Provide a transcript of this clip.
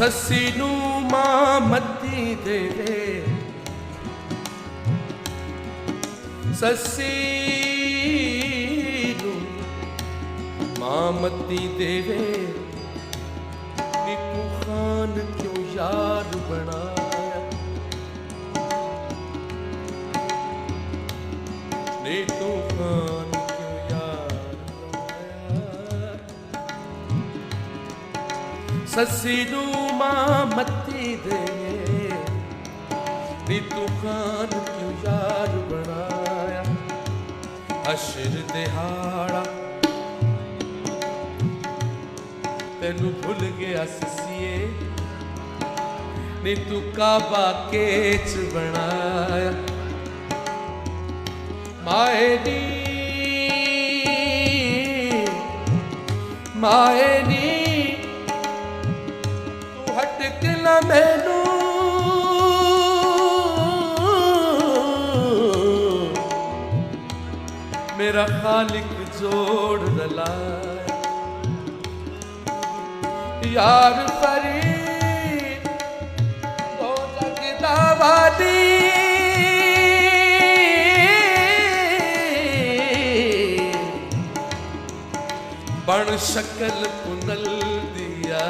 सस्सी नू मां मती देवे, सस्सी नू मां मती देवे, नी तू खान क्यों यार बनाया, नी तू खान क्यों यार बनाया। सस्सी नू मां मती देवे, नी तू खान क्यों यार बनाया। अशर दिहाड़ा तेनू भुल गया ससिए, नी तू काबा केच बनाया। माए नी माए नी तू हटक ना मैनू, मेरा खालिक जोड़ रलाया। यार फरीद दो जगदा वाली, बण शकल पुनल दिया।